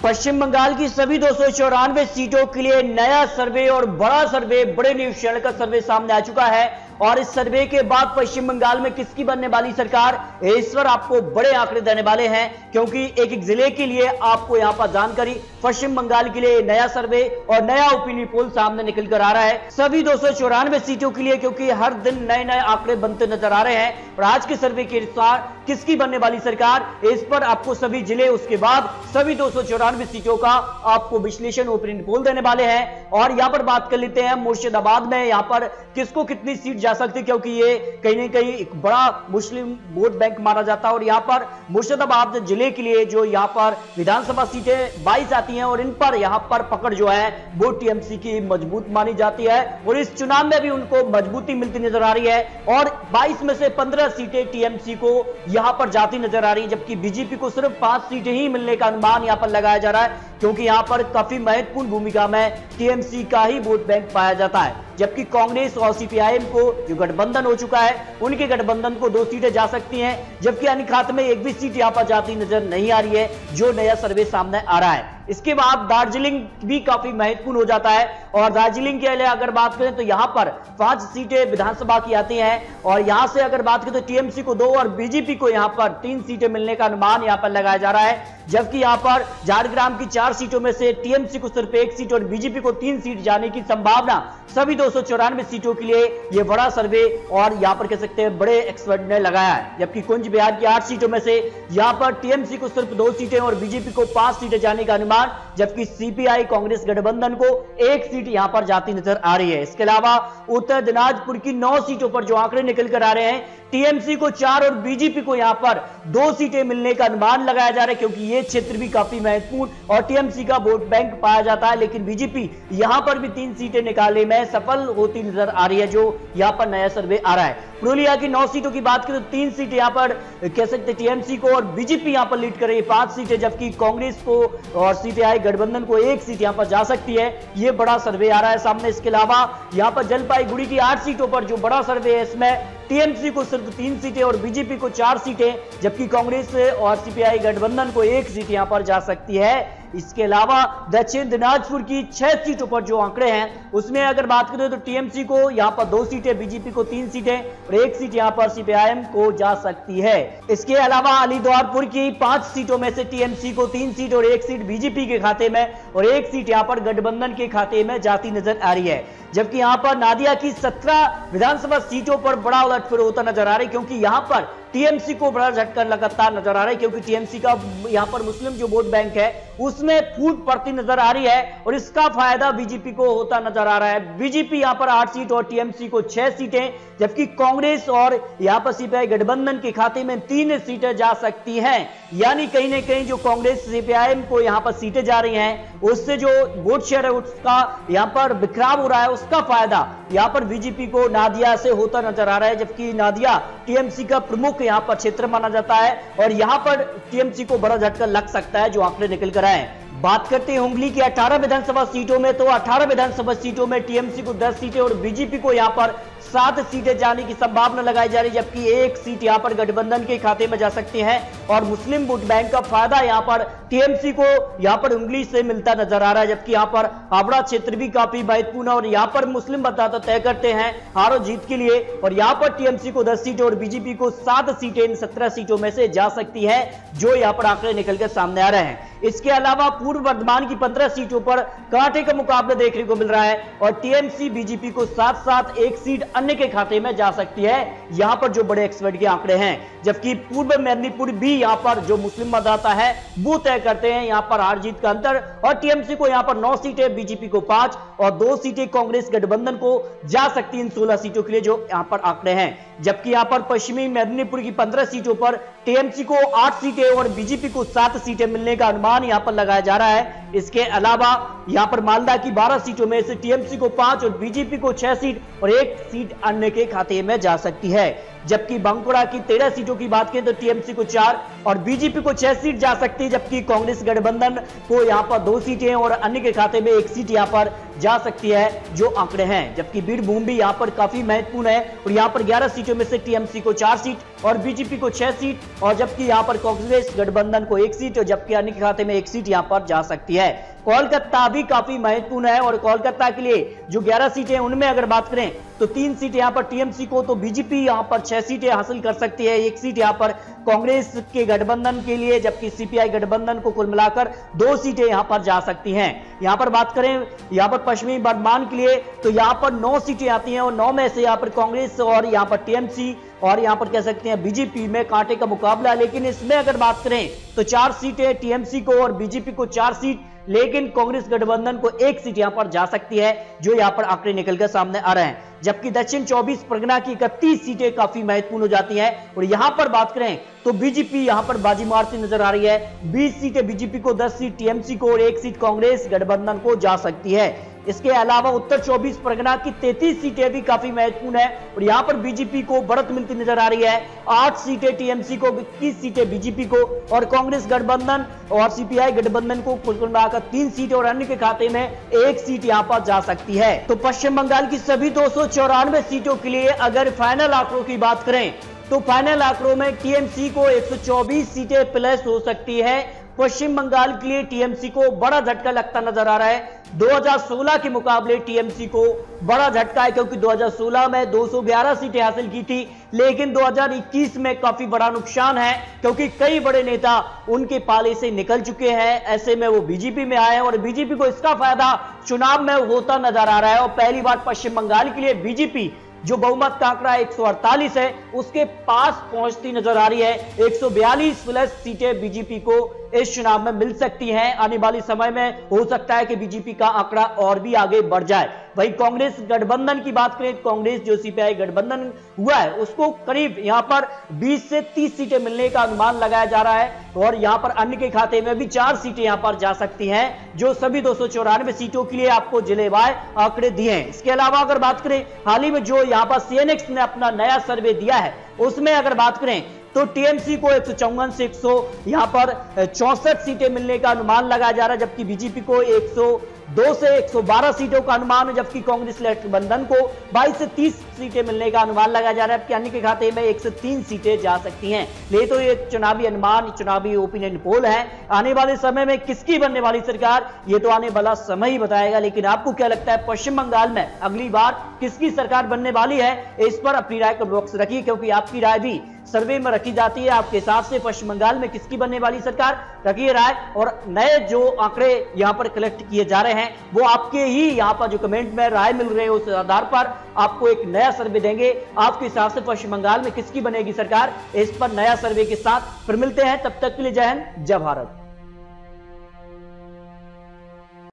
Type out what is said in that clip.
पश्चिम बंगाल की सभी 294 सीटों के लिए नया सर्वे और बड़ा सर्वे, बड़े न्यूज चैनल का सर्वे सामने आ चुका है। और इस सर्वे के बाद पश्चिम बंगाल में किसकी बनने वाली सरकार, इस पर आपको बड़े आंकड़े देने वाले हैं, क्योंकि एक एक जिले के लिए आपको यहां पर जानकारी। पश्चिम बंगाल के लिए नया सर्वे और नया ओपिनियन पोल सामने निकल कर आ रहा है सभी 294 सीटों के लिए, क्योंकि हर दिन नए नए आंकड़े बनते नजर आ रहे हैं। और आज के सर्वे के अनुसार किसकी बनने वाली सरकार, इस पर आपको सभी जिले, उसके बाद सभी 294 सीटों का आपको विश्लेषण ओपिनियन पोल देने वाले हैं। और यहां पर बात कर लेते हैं मुर्शिदाबाद में यहां पर किसको कितनी सीट जा सकती है, क्योंकि ये कहीं ना कहीं एक बड़ा मुस्लिम वोट बैंक माना जाता है। और यहां पर मुर्शिदाबाद जिले के लिए जो यहां पर विधानसभा सीटें 22 आती हैं और इन पर यहां पर पकड़ जो है वो टीएमसी की मजबूत मानी जाती है और इस चुनाव में भी उनको मजबूती मिलती नजर आ रही है। और 22 में से 15 सीटें टीएमसी को यहां पर जाती नजर आ रही है, जबकि बीजेपी को सिर्फ 5 सीटें ही मिलने का अनुमान यहां पर लगाया जा रहा है, क्योंकि यहां पर काफी महत्वपूर्ण भूमिका में टीएमसी का ही वोट बैंक पाया जाता है। जबकि कांग्रेस और सीपीआईएम को जो गठबंधन हो चुका है, उनके गठबंधन को 2 सीटें जा सकती हैं, जबकि अन्य खाते में एक भी सीट यहां पर जाती नजर नहीं आ रही है, जो नया सर्वे सामने आ रहा है। इसके बाद दार्जिलिंग भी काफी महत्वपूर्ण हो जाता है और दार्जिलिंग के लिए अगर बात करें तो यहां पर 5 सीटें विधानसभा की आती हैं और यहां से अगर बात करें तो टीएमसी को 2 और बीजेपी को यहां पर 3 सीटें मिलने का अनुमान यहां पर लगाया जा रहा है। जबकि यहां पर झारग्राम की 4 सीटों में से टीएमसी को सिर्फ 1 सीट और बीजेपी को 3 सीट जाने की संभावना सभी 294 सीटों के लिए यह बड़ा सर्वे और यहां पर कह सकते हैं बड़े एक्सपर्ट ने लगाया है। जबकि कुंज बिहार की 8 सीटों में से यहां पर टीएमसी को सिर्फ 2 सीटें और बीजेपी को 5 सीटें जाने का अनुमान, जबकि सीपीआई कांग्रेस गठबंधन को 1 सीट यहां पर जाती नजर आ रही है। इसके अलावा उत्तर दिनाजपुर की 9 सीटों पर जो आंकड़े निकल कर आ रहे हैं, टीएमसी को 4 और बीजेपी को यहां पर 2 सीटें मिलने का अनुमान लगाया जा रहा है, क्योंकि यह क्षेत्र भी काफी महत्वपूर्ण और टीएमसी का वोट बैंक पाया जाता है। लेकिन बीजेपी यहां पर भी 3 सीटें निकालने में सफल होती नजर आ रही है, जो यहां पर नया सर्वे आ रहा है। पुरुलिया की 9 सीटों की बात करें तो 3 सीटें यहां पर कह सकते टीएमसी को और बीजेपी यहां पर लीड कर रही है 5 सीटें, जबकि कांग्रेस को और सीपीआई गठबंधन को 1 सीट यहां पर जा सकती है। यह बड़ा सर्वे आ रहा है सामने। इसके अलावा यहां पर जलपाईगुड़ी की 8 सीटों पर जो बड़ा सर्वे है, इसमें टीएमसी को सिर्फ 3 सीटें और बीजेपी को 4 सीटें, जबकि कांग्रेस और सीपीआई गठबंधन को 1 सीट यहां पर जा सकती है। इसके अलावा दक्षिण दिनाजपुर की 6 सीटों पर जो आंकड़े हैं, उसमें अगर बात करें तो टीएमसी को यहां पर 2 सीटें, बीजेपी को 3 सीटें और 1 सीट यहां पर सीपीआईएम को जा सकती है। इसके अलावा अलीदौरपुर की 5 सीटों में से टीएमसी को 3 सीट और 1 सीट बीजेपी के खाते में और 1 सीट यहां पर गठबंधन के खाते में जाती नजर आ रही है। जबकि यहां पर नादिया की 17 विधानसभा सीटों पर बड़ा उलटफेर होता नजर आ रहा है, क्योंकि यहां पर टीएमसी को बड़ा झटका लगातार नजर आ रहा है, क्योंकि टीएमसी का यहां पर मुस्लिम जो वोट बैंक है उसमें फूट पड़ती नजर आ रही है और इसका फायदा बीजेपी को होता नजर आ रहा है। बीजेपी यहां पर 8 सीट और टीएमसी को 6 सीटें, जबकि कांग्रेस और यहां पर सीपीआई गठबंधन के खाते में 3 सीटें जा सकती हैं। यानी कहीं ना कहीं जो कांग्रेस सीपीआईएम को यहां पर सीटें जा रही हैं, उससे जो वोट शेयर है उसका यहां पर बिखराव हो रहा है, उसका फायदा यहां पर बीजेपी को नादिया से होता नजर आ रहा है। जबकि नादिया टीएमसी का प्रमुख यहां पर क्षेत्र माना जाता है और यहां पर टीएमसी को बड़ा झटका लग सकता है, जो आंकड़े निकल कर आए। बात करते हैं हुगली की 18 विधानसभा सीटों में, तो 18 विधानसभा सीटों में टीएमसी को 10 सीटें और बीजेपी को यहां पर 7 सीटें जाने की संभावना लगाई जा रही है, जबकि 1 सीट यहां पर गठबंधन के खाते में जा सकती है। और मुस्लिम वोट बैंक का फायदा यहां पर टीएमसी को यहां पर उंगली से मिलता नजर आ रहा है, जबकि यहां पर हावड़ा क्षेत्र भी काफी महत्वपूर्ण है और यहां पर मुस्लिम मतदाता तय करते हैं हार और जीत के लिए। और यहां पर टीएमसी को 10 सीटें और बीजेपी को 7 सीटें इन 17 सीटों में से जा सकती है, जो यहां पर आंकड़े निकलकर सामने आ रहे हैं। इसके अलावा पूर्व वर्धमान की 15 सीटों पर कांटे का मुकाबला देखने को मिल रहा है और टीएमसी बीजेपी को साथ साथ 1 सीट अन्य के खाते में जा सकती है, यहां पर जो बड़े एक्सपर्ट के आंकड़े हैं। जबकि पूर्व मेदिनीपुर भी यहां पर जो मुस्लिम मतदाता है वो तय करते हैं यहां पर हार जीत का अंतर, और टीएमसी को यहां पर 9 सीटें, बीजेपी को 5 और 2 सीटें कांग्रेस गठबंधन को जा सकती है इन 16 सीटों के लिए, जो यहां पर आंकड़े हैं। जबकि यहां पर पश्चिमी मेदिनीपुर की 15 सीटों पर टीएमसी को 8 सीटें और बीजेपी को 7 सीटें मिलने का अनुमान यहां पर लगाया जा रहा है। इसके अलावा यहां पर मालदा की 12 सीटों में से टीएमसी को 5 और बीजेपी को 6 सीट और 1 सीट अन्य के खाते में जा सकती है। जबकि बांकुड़ा की 13 सीटों की बात करें तो टीएमसी को 4 और बीजेपी को 6 सीट जा सकती है, जबकि कांग्रेस गठबंधन को यहां पर 2 सीटें और अन्य के खाते में 1 सीट यहां पर जा सकती है, जो आंकड़े हैं। जबकि बीरभूम भी यहां पर काफी महत्वपूर्ण है और यहां पर 11 सीटों में से टीएमसी को 4 सीट और बीजेपी को 6 सीट और जबकि यहां पर कांग्रेस गठबंधन को 1 सीट और जबकि अन्य के खाते में 1 सीट यहां पर जा सकती है। कोलकाता भी काफी महत्वपूर्ण है और कोलकाता के लिए जो 11 सीटें उनमें अगर बात करें तो 3 सीट यहां पर टीएमसी को, तो बीजेपी यहां पर 6 सीटें हासिल कर सकती है, 1 सीट यहां पर कांग्रेस के गठबंधन के लिए, जबकि सीपीआई गठबंधन को कुल मिलाकर 2 सीटें यहां पर जा सकती हैं। यहां पर बात करें यहां पर पश्चिमी बर्धमान के लिए तो यहां पर 9 सीटें आती हैं और 9 में से यहां पर कांग्रेस और यहां पर टीएमसी और यहां पर कह सकते हैं बीजेपी में कांटे का मुकाबला है। लेकिन इसमें अगर बात करें तो 4 सीटें टीएमसी को और बीजेपी को 4 सीट, लेकिन कांग्रेस गठबंधन को 1 सीट यहां पर जा सकती है, जो यहां पर आंकड़े निकलकर सामने आ रहे हैं। जबकि दक्षिण 24 परगना की 31 सीटें काफी महत्वपूर्ण हो जाती हैं और यहां पर बात करें तो बीजेपी यहां पर बाजी मारती नजर आ रही है। 20 सीटें बीजेपी को, 10 सीट टीएमसी को और 1 सीट कांग्रेस गठबंधन को जा सकती है। इसके अलावा उत्तर 24 परगना की 33 सीटें भी काफी महत्वपूर्ण है और यहां पर बीजेपी को बढ़त मिलती नजर आ रही है। 8 सीटें टीएमसी को, 21 सीटें बीजेपी को और कांग्रेस गठबंधन और सीपीआई गठबंधन को कुल मिलाकर 3 सीटें और अन्य के खाते में 1 सीट यहां पर जा सकती है। तो पश्चिम बंगाल की सभी 294 सीटों के लिए अगर फाइनल आंकड़ों की बात करें तो फाइनल आंकड़ों में टीएमसी को 124 सीटें प्लस हो सकती है। पश्चिम बंगाल के लिए टीएमसी को बड़ा झटका लगता नजर आ रहा है। 2016 के मुकाबले टीएमसी को बड़ा झटका है, क्योंकि 2016 में 211 सीटें हासिल की थी, लेकिन 2021 में काफी बड़ा नुकसान है, क्योंकि कई बड़े नेता उनके पाले से निकल चुके हैं। ऐसे में वो बीजेपी में आए और बीजेपी को इसका फायदा चुनाव में होता नजर आ रहा है और पहली बार पश्चिम बंगाल के लिए बीजेपी जो बहुमत का आंकड़ा 148 है उसके पास पहुंचती नजर आ रही है। 142 प्लस सीटें बीजेपी को इस चुनाव में मिल सकती हैं। आने वाले समय में हो सकता है कि बीजेपी का आंकड़ा और भी आगे बढ़ जाए। वहीं कांग्रेस गठबंधन की बात करें, कांग्रेस जो सीपीआई गठबंधन हुआ है उसको करीब यहां पर 20 से 30 सीटें मिलने का अनुमान लगाया जा रहा है और यहां पर अन्य के खाते में भी 4 सीटें यहां पर जा सकती हैं, जो सभी 294 सीटों के लिए आपको जिलेवार आंकड़े दिए हैं। इसके अलावा अगर बात करें हाल ही में जो यहां पर सीएनएक्स ने अपना नया सर्वे दिया है उसमें अगर बात करें तो टीएमसी को 154 से 100 यहां पर 64 सीटें मिलने का अनुमान लगाया जा रहा है, जबकि बीजेपी को 102 से 112 सीटों का अनुमान है, जबकि कांग्रेस गठबंधन को 22 से 30 सीटें मिलने का अनुमान लगाया जा रहा है, जबकि अन्य के खाते में 1 से 3 सीटें जा सकती हैं। ले तो ये चुनावी अनुमान, चुनावी ओपिनियन पोल है। आने वाले समय में किसकी बनने वाली सरकार, ये तो आने वाला समय ही बताएगा। लेकिन आपको क्या लगता है पश्चिम बंगाल में अगली बार किसकी सरकार बनने वाली है? इस पर अपनी राय कमेंट बॉक्स रखिए, क्योंकि आपकी राय भी सर्वे में रखी जाती है। आपके हिसाब से पश्चिम बंगाल में किसकी बनने वाली सरकार, रखिए राय। और नए जो आंकड़े यहां पर कलेक्ट किए जा रहे हैं वो आपके ही यहां पर जो कमेंट में राय मिल रहे हैं उस आधार पर आपको एक नया सर्वे देंगे। आपके हिसाब से पश्चिम बंगाल में किसकी बनेगी सरकार, इस पर नया सर्वे के साथ फिर मिलते हैं। तब तक के लिए जय हिंद, जय भारत।